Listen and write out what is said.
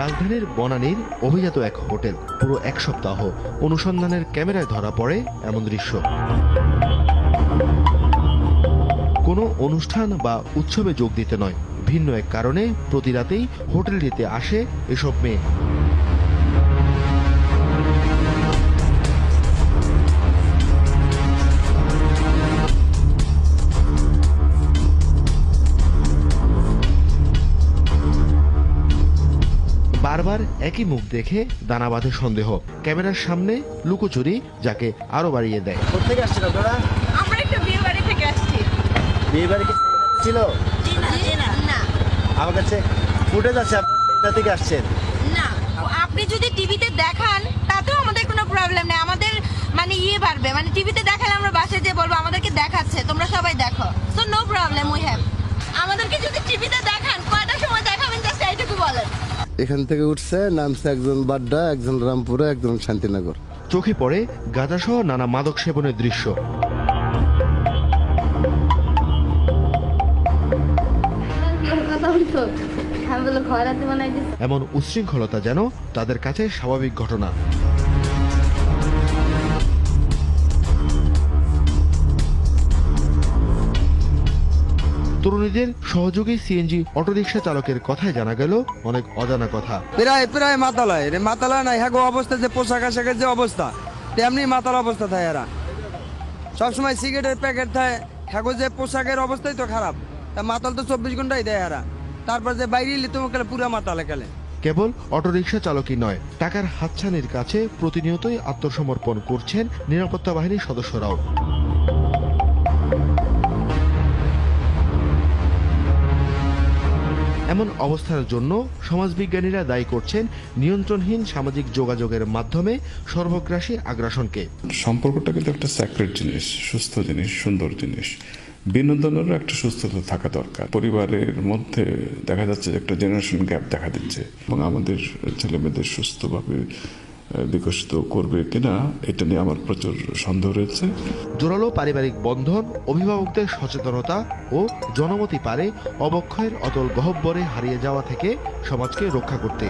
রাজধানীর বনানীর অভিজাত এক হোটেল, পুরো এক সপ্তাহ অনুসন্ধানের ক্যামেরায় ধরা পড়ে এমন দৃশ্য। কোনো অনুষ্ঠান বা উৎসবে যোগ দিতে নয়, ভিন্ন এক কারণে প্রতি রাতেই হোটেলটিতে আসে এসব মেয়ে। বারবার একই মুখ দেখে দানা বাঁধে সন্দেহ, ক্যামেরার সামনে লুকোচুরি যাকে আরো বাড়িয়ে দেয়। কোথা থেকে আসছেন আপনারা? আমরা একটা বিয়ে বাড়ি থেকে আসছি। বিয়ে বাড়ি কি ছিল? না আমার কাছে ফুটেজ আছে, আপনারা থেকে আসছেন। না, আপনি যদি টিভিতে দেখান তাতেও আমাদের কোনো প্রবলেম নেই। আমাদের মানে বাড়বে, মানে টিভিতে দেখালে আমরা বাসায় যেয়ে বলবো আমাদেরকে দেখাচ্ছে, তোমরা সবাই দেখো। So no problem we have. আমাদেরকে যদি টিভিতে দেখান কয়টার সময় দেখাবেন জাস্ট এইটুকু বলেন। এখান থেকে উঠছে, নামছে একজন বাড্ডা, একজন রামপুরা, একজন শান্তিনগর। চোখে পড়ে গাঁজাসহ নানা মাদক সেবনের দৃশ্য। এমন উচ্ছৃঙ্খলতা যেন তাদের কাছে স্বাভাবিক ঘটনা। তরুণীদের সহযোগী সিএনজি অটোরিকশা চালকের কথায় জানা গেল অনেক অজানা কথা। প্রায় মাতালায় রে, মাতালা নাই হ্যাঁ অবস্থা, যে পোশাক আশাকের যে অবস্থা তেমনি মাতাল অবস্থা থাকে। এরা সবসময় সিগারেটের প্যাকেট থাকে, হ্যাঁ যে পোশাকের অবস্থাই তো খারাপ। তা মাতাল তো 24 ঘন্টাই দেয় এরা, তারপর যে বাইরে এলে তোমাকে পুরা মাতালে খেলে। কেবল অটোরিকশা চালকই নয়, টাকার হাতছানির কাছে প্রতিনিয়তই আত্মসমর্পণ করছেন নিরাপত্তা বাহিনীর সদস্যরাও। এমন অবস্থার জন্য সমাজবিজ্ঞানীরা দায়ী করছেন নিয়ন্ত্রণহীন সামাজিক যোগাযোগের মাধ্যমে সর্বগ্রাসী আগ্রাসনকে। সম্পর্কটা কিন্তু একটা স্যাক্রেড জিনিস, সুস্থ জিনিস, সুন্দর জিনিস। বিনোদনেরও একটা সুস্থতা থাকা দরকার। পরিবারের মধ্যে দেখা যাচ্ছে যে একটা জেনারেশন গ্যাপ দেখা দিচ্ছে, এবং আমাদের ছেলেমেয়েদের সুস্থভাবে বিকশিত করবে কিনা এটা নিয়ে আমার প্রচুর সন্দেহ রয়েছে। জোরালো পারিবারিক বন্ধন, অভিভাবকদের সচেতনতা ও জনমতি পারে অবক্ষয়ের অতল গহ্বরে হারিয়ে যাওয়া থেকে সমাজকে রক্ষা করতে।